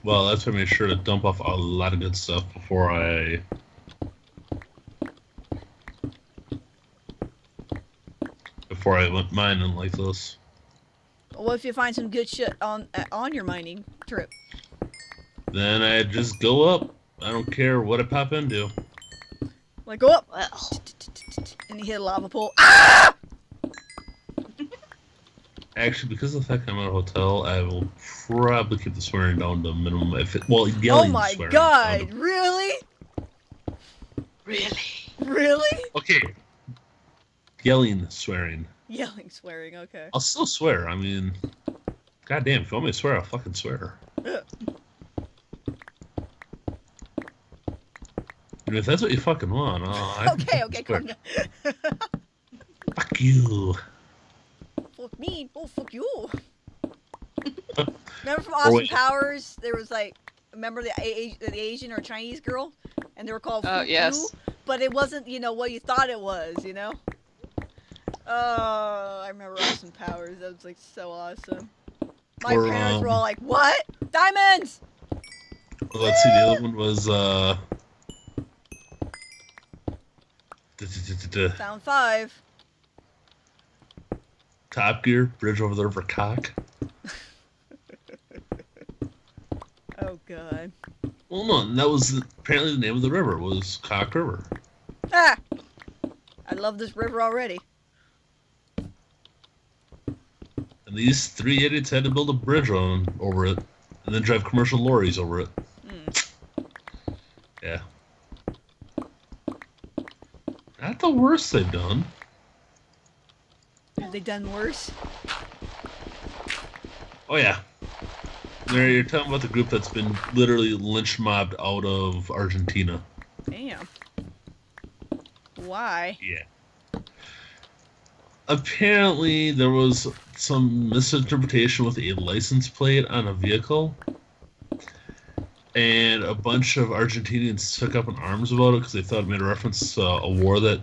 Well, that's why I made sure to dump off a lot of good stuff before I went mining like this. What if you find some good shit on your mining trip? Then I just go up. I don't care what I pop into. Like, go up! Well, And you hit a lava pool. Ah! Actually, because of the fact I'm at a hotel, I will probably keep the swearing down to a minimum. Oh Yelling my swearing. god, really? really? Really? Okay. Yelling swearing. Yelling, swearing, okay. I'll still swear. I mean, goddamn, if you want me to swear, I'll fucking swear. Ugh. And if that's what you fucking want, Okay, calm down. Fuck you. Fuck me. Oh, fuck you. Remember from Austin Powers, there was like, remember the Asian or Chinese girl? And they were called Fuck yes. You? But it wasn't, what you thought it was, Oh, I remember Austin Powers. That was like so awesome. My parents were all like, "What? Diamonds!" Well, let's see. The other one was Sound 5. Top Gear, Bridge over the River Cock. Oh god. Well, no, that was apparently the name of the river was Cock River. Ah! I love this river already. And these 3 idiots had to build a bridge over it, and then drive commercial lorries over it. Yeah. Not the worst they've done. Have they done worse? Oh yeah. You're talking about the group that's been literally lynch mobbed out of Argentina. Damn. Why? Yeah. Apparently, there was some misinterpretation with a license plate on a vehicle, and a bunch of Argentinians took up in arms about it because they thought it made a reference to a war that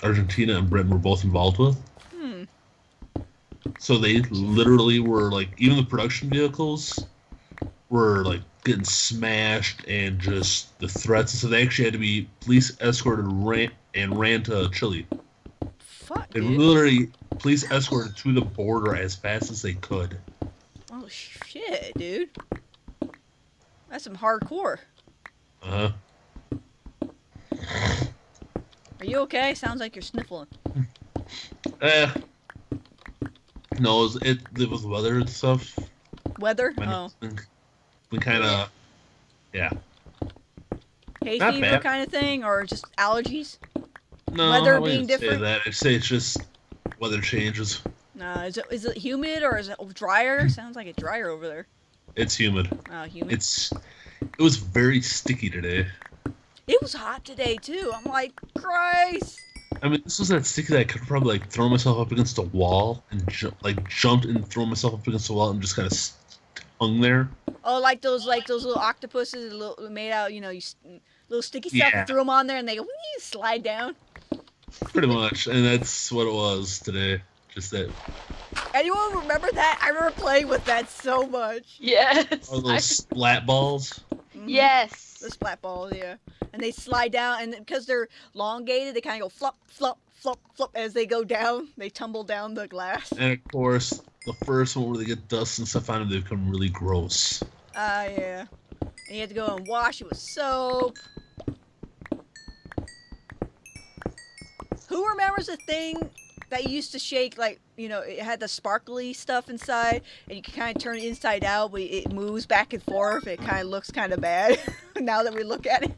Argentina and Britain were both involved with. So they literally were like, even the production vehicles were like getting smashed, and just the threats. So they actually had to be police escorted and ran to Chile. Fuck, They dude. literally police escorted to the border as fast as they could. Oh shit, dude. That's some hardcore. Uh-huh. Are you okay? Sounds like you're sniffling. No, it was weather and stuff. Weather? Oh. We kind of, yeah. Hay Not fever bad. kind of thing, or just allergies? No, Weather I wouldn't being say different? that. I'd say it's just weather changes. Is it humid or is it drier? Sounds like it's drier over there. It's humid. Oh, humid. It was very sticky today. It was hot today too. I'm like, Christ. I mean, this was that sticky that I could probably like throw myself up against a wall and jumped and throw myself up against the wall and just kind of hung there. Oh, like those little octopuses, made out, little sticky stuff. Yeah. You threw them on there and they go, slide down. Pretty much, and that's what it was today. Just that. Anyone remember that? I remember playing with that so much. Yes. All those splat balls. Yes. The splat balls, yeah. And they slide down, and because they're elongated, they kind of go flop, flop, flop, flop as they go down. They tumble down the glass. And of course, the first one where they get dust and stuff on them, they become really gross. Yeah. And you had to go and wash it with soap. Who remembers the thing that you used to shake, like, it had the sparkly stuff inside, and you can kind of turn it inside out, but it moves back and forth. It kind of looks kind of bad now that we look at it.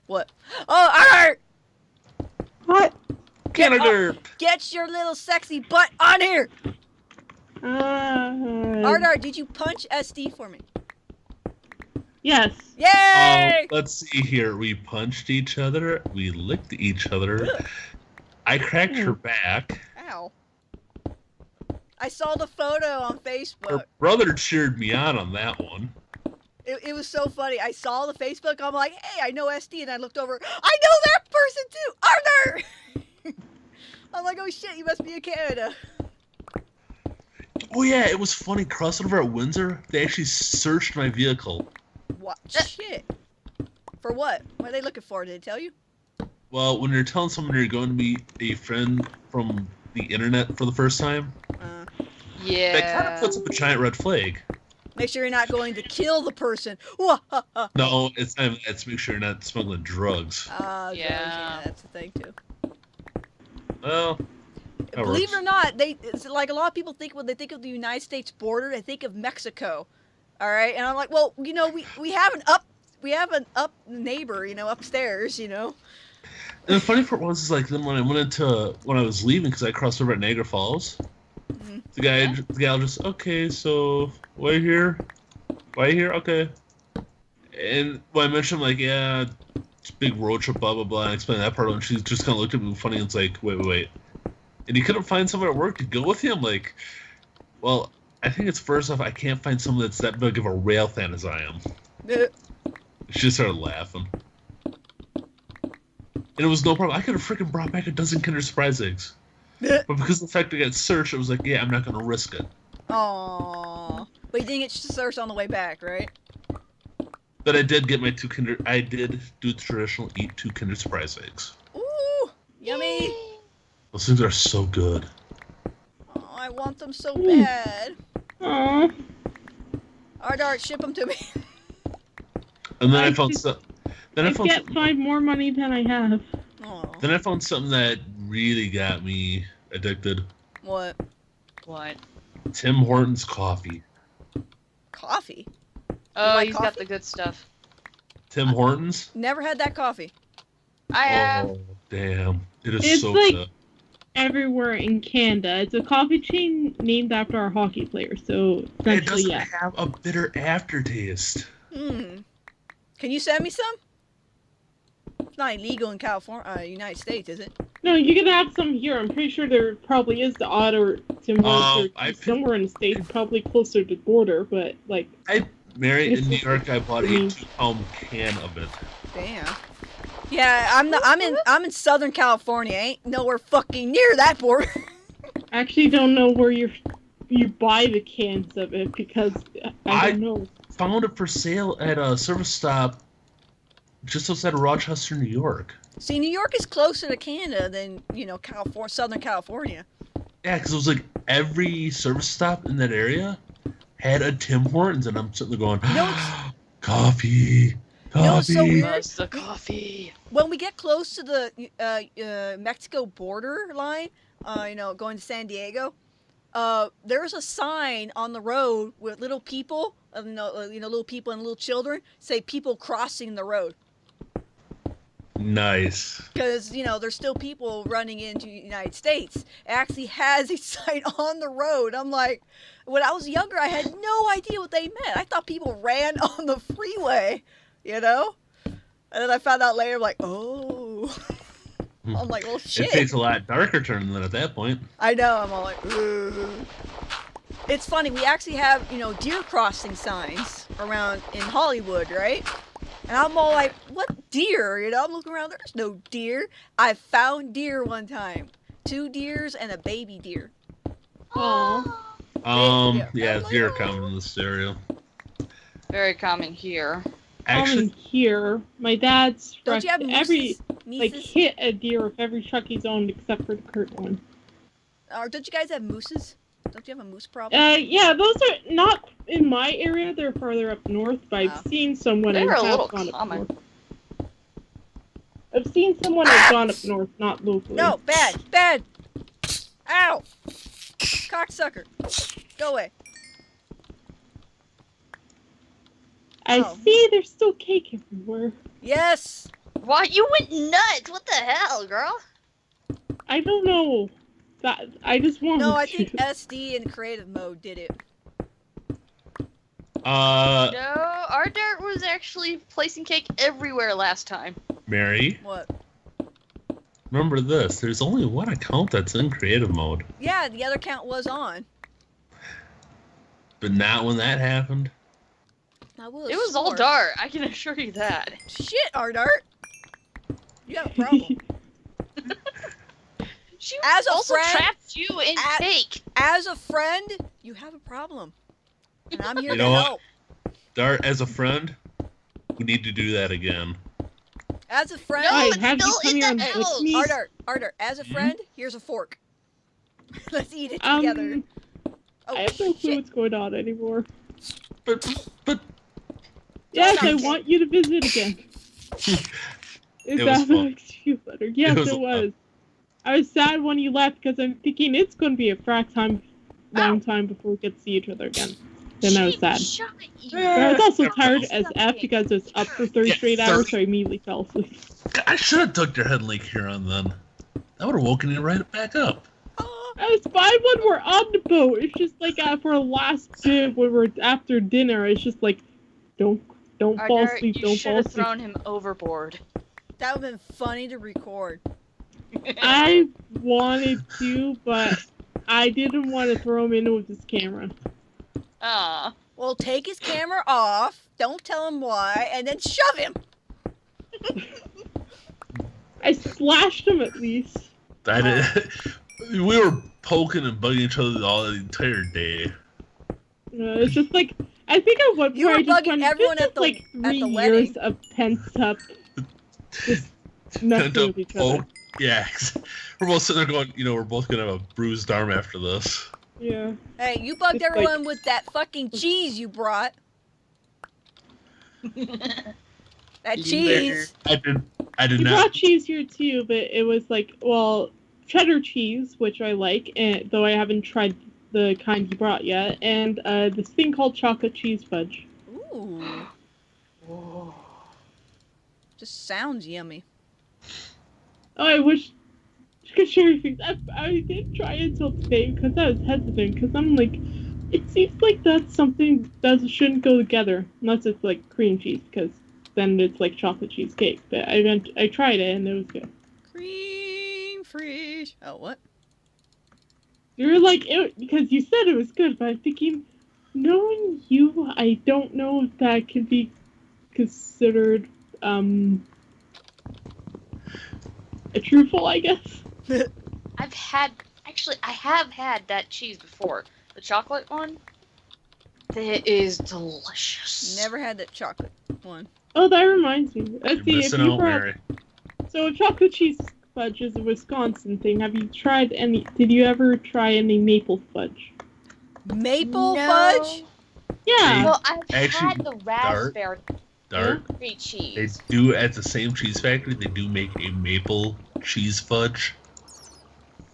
What? Oh, Art! What? Canada. Get your little sexy butt on here! Art, did you punch SD for me? Yes. Yay! Let's see here. We punched each other. We licked each other. I cracked her back. Ow. I saw the photo on Facebook. Her brother cheered me on that one. It was so funny. I saw the Facebook. I'm like, hey, I know SD. And I looked over. I know that person too! Arthur! I'm like, oh shit, you must be in Canada. Oh yeah, it was funny. Crossing over at Windsor, they actually searched my vehicle. What? Shit. For what? What are they looking for? Did they tell you? Well, when you're telling someone you're going to meet a friend from the internet for the first time, that kind of Yeah. puts up a giant red flag. Make sure you're not going to kill the person. No, it's not even that. It's make sure you're not smuggling drugs. Yeah, Yeah. that's the thing too. Well, that Believe it works. or not, it's like a lot of people think when they think of the United States border, they think of Mexico. All right, and I'm like, well, you know, we have an up neighbor, you know, upstairs, you know. And the funny part was, is like then when I was leaving because I crossed over at Niagara Falls, Mm-hmm. the gal just okay, so why here? Okay. And when I mentioned like yeah, it's a big road trip, blah blah blah, and I explained that part, and she just kind of looked at me funny and it's like wait, and you couldn't find someone at work to go with you? I'm like, well, I think it's first off I can't find someone that's that big of a rail fan as I am. She just started laughing. And it was no problem. I could have freaking brought back a dozen Kinder Surprise eggs. But because of the fact I got searched, I was like, yeah, I'm not going to risk it. Aww. But you didn't get searched on the way back, right? But I did get my I did do the traditional eat 2 Kinder Surprise eggs. Ooh, yummy. Those things are so good. Oh, I want them so bad. Aw. Ardart, ship them to me. And then I I found just- some. Then I found get 5 more money than I have. Aw. Then I found something that really got me addicted. What? What? Tim Hortons coffee. Coffee? Oh, like he's coffee? got the good stuff. Tim Hortons? Never had that coffee. I have. Oh, damn. It is It's so like- good. Everywhere in Canada. It's a coffee chain named after our hockey player, so It essentially, doesn't yeah. have a bitter aftertaste. Can you send me some? It's not illegal in California, United States, is it? No, you can have some here. I'm pretty sure there probably is the odd or similar somewhere in the States, probably closer to the border, but like. Mary, in New York, I bought a 2-pound can of it. Damn. Yeah, I'm in Southern California. Ain't nowhere fucking near that border. I actually don't know where you buy the cans of it because I don't know. Found it for sale at a service stop just outside of Rochester, New York. See, New York is closer to Canada than, Southern California. Yeah, because it was like every service stop in that area had a Tim Hortons, and I'm sitting there going, coffee. know what's so weird? Loves the coffee. When we get close to the Mexico border line, going to San Diego, there's a sign on the road with little people, little people and little children, say people crossing the road. Nice. Because, there's still people running into the United States. It actually has a sign on the road. I'm like, when I was younger, I had no idea what they meant. I thought people ran on the freeway, And then I found out later, I'm like, oh. I'm like, well, shit. It takes a lot darker turn than at that point. I know. I'm all like, ugh. It's funny. We actually have, deer crossing signs around in Hollywood, right? And I'm all like, what deer? I'm looking around. There's no deer. I found deer one time. 2 deers and a baby deer. Aw. Yeah, deer are common in this area. Very common here. Actually, Here, my dad's Don't you have mooses? hit a deer with every truck he's owned except for the current one. Or don't you guys have mooses? Don't you have a moose problem? Yeah, those are not in my area. They're farther up north, but I've seen someone They're a have little gone up common. north. I've seen someone have gone up north, not locally. No, bad. Ow! Cocksucker. Go away. I Oh. see there's still cake everywhere. Yes! What? You went nuts! What the hell, girl? I don't know. I just wanted No, I to. think SD in creative mode did it. No, our dirt was actually placing cake everywhere last time. Mary, What? remember this. There's only one account that's in creative mode. Yeah, the other count was on. But not when that happened. I will It was all swore. dart, I can assure you that. Shit, Ardart. You have a problem. She As a also friend- trapped you in cake. As a friend, You have a problem. And I'm here You to know what? help. Dart, as a friend, we need to do that again. As a friend, No, Alright, it's have you still in come the here with house. me? Ardart, as a friend, here's a fork. Let's eat it together. Oh, I have no clue shit. what's going on anymore. But Yes, I Okay. want you to visit again. It Is was that fun. makes you feel better? Yes, was it fun. was. I was sad when you left because I'm thinking it's going to be a long time before we get to see each other again. Then I was sad. Shut you. But I was also Never tired know. as F because I was up for 30 Yeah, straight hours, 30. so I immediately fell asleep. I should have took your head in Lake Huron then. That would have woken you right back up. Oh, I was fine when we're on the boat. It's just like for the last bit when we're after dinner, it's just like, don't fall Ardart, asleep, you don't should fall have asleep. thrown him overboard. that would have been funny to record. I wanted to, but I didn't want to throw him in with his camera. Ah. Well, take his camera off, don't tell him why, and then shove him! I splashed him at least. We were poking and bugging each other all the entire day. It's just like, I think at one point You were I just bugging went, everyone this at is the- like at 3 the years wedding. of pent up just Pent messing up with each other. poke. Yeah, we're both sitting there going, we're both gonna have a bruised arm after this. Yeah. Hey, you bugged It's like- everyone with that fucking cheese you brought. That cheese! I did We not. brought cheese here too, but it was like, well, cheddar cheese, which I like, and though I haven't tried the kind he brought yet, and this thing called chocolate cheese fudge. Ooh. Just sounds yummy. Oh, I wish I could share things. I didn't try it until today because I was hesitant, because I'm like, it seems like that's something that shouldn't go together, unless it's like cream cheese, because then it's like chocolate cheesecake. But I tried it and it was good. Cream free. Oh, what? You're like, because you said it was good, but I'm thinking, knowing you, I don't know if that could be considered, a truthful, I guess. I have had that cheese before. The chocolate one. It is delicious. Never had that chocolate one. Oh, that reminds me. Let's You're see, if missing you out, brought... Mary. So, chocolate cheese fudge is a Wisconsin thing. Have you tried any... Did you ever try any maple fudge? Maple No. fudge? Yeah. Well, I've Actually, had the raspberry Dart, free they cheese. do at the same cheese factory. They do make a maple cheese fudge.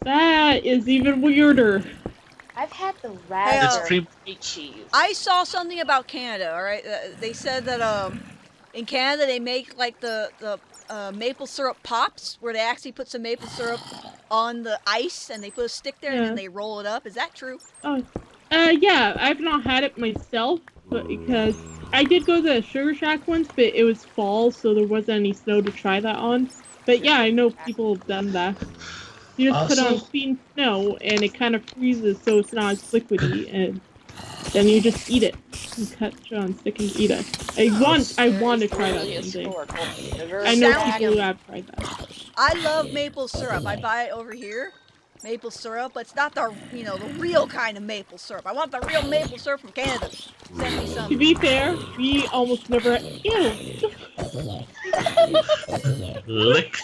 That is even weirder. I've had the It's raspberry free. free cheese. I saw something about Canada, alright? They said that, in Canada they make, like, the maple syrup pops, where they actually put some maple syrup on the ice, and they put a stick there, and Yeah. then they roll it up. Is that true? Oh, yeah, I've not had it myself, but because I did go to the Sugar Shack once, but it was fall, so there wasn't any snow to try that on. But yeah, I know people have done that. You just put on Also- clean snow, and it kind of freezes, so it's not as liquidy, and then you just eat it. You cut it on stick and eat it. I want to try that Really a someday. historical sugar I know Sounds people who yummy. have tried that. I love maple syrup. I buy it over here. Maple syrup, but it's not the, the real kind of maple syrup. I want the real maple syrup from Canada. Send me To some. be fair, we almost never. Ew. Lick.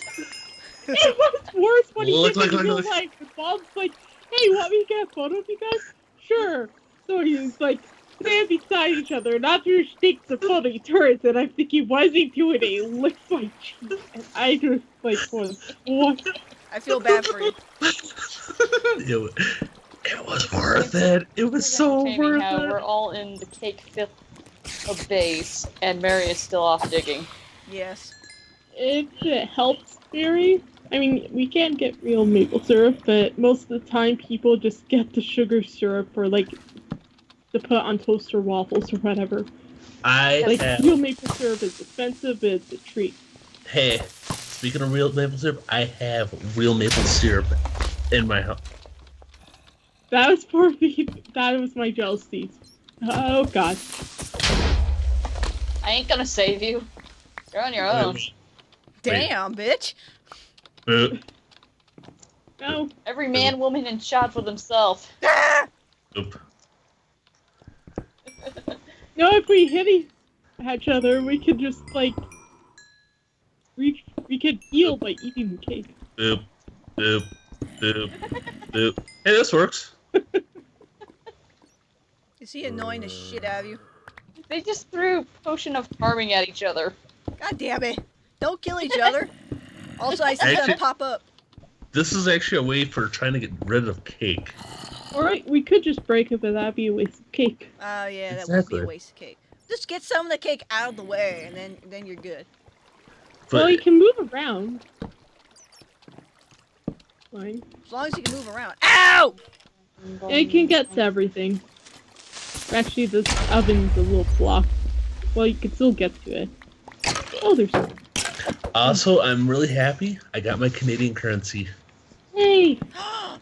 It was worse when he Look, did it in look, real look. life. And Bob's like, hey, want me to get a photo of you guys? Sure. So he's like, stand beside each other, and after he takes the photo, he turns, and I'm thinking, what is he doing? And he licks my cheek. And I just like, what? I feel bad for you. It was worth it. It was so Entertaining worth how it. we're all in the cake fifth of base, and Mary is still off digging. Yes. It helps Mary. I mean, we can't get real maple syrup, but most of the time people just get the sugar syrup or like to put on toast or waffles or whatever. Like, real maple syrup is expensive, but it's a treat. Hey, speaking of real maple syrup, I have real maple syrup in my house. That was for me. That was my jealousy. Oh god. I ain't gonna save you. You're on your own. Damn, bitch. No. Every man, woman, and child for themselves. Ah! Nope. No, if we hit each other, we could just like we could heal by eating the cake. Boop, boop, boop, boop. Hey, this works. Is he annoying the shit out of you? They just threw potion of charming at each other. God damn it! Don't kill each other. Also, I see them Actually- pop up. This is actually a way for trying to get rid of cake. Alright, we could just break it, but that'd be a waste of cake. Oh yeah, that would be a Exactly. waste of cake. Just get some of the cake out of the way, and then you're good. Well, But you can move around. Fine. As long as you can move around. Ow! It can get to everything. Actually, this oven's a little blocked. Well, you can still get to it. Oh, there's some. also, I'm really happy I got my Canadian currency. Hey! You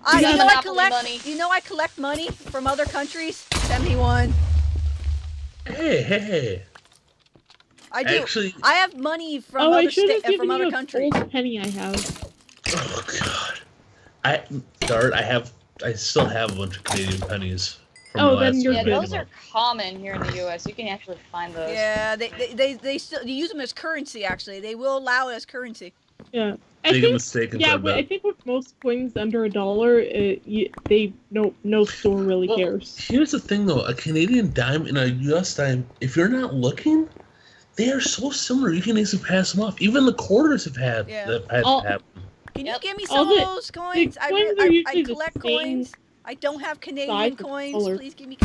got know I Monopoly collect money. You know I collect money from other countries. Send me one. Hey. I do. Actually, I have money from Oh, I other should have given from other you a countries. gold penny I have. oh god. I still have a bunch of Canadian pennies from Oh, the then last you're Yeah, good. those are common here in the U.S. You can actually find those. Yeah, they still use them as currency. Actually, they will allow it as currency. Yeah. I Make a think, mistake and yeah, quite but I bad. think with most coins under $1, no store really Well, cares. Here's the thing though, a Canadian dime and a US dime, if you're not looking, they are so similar you can easily pass them off. Even the quarters have had Yeah. that had All- happened. Can you Yep. give me All some the- of those coins? coins are I usually the collect same coins. I don't have Canadian size and coins. color. Please give me.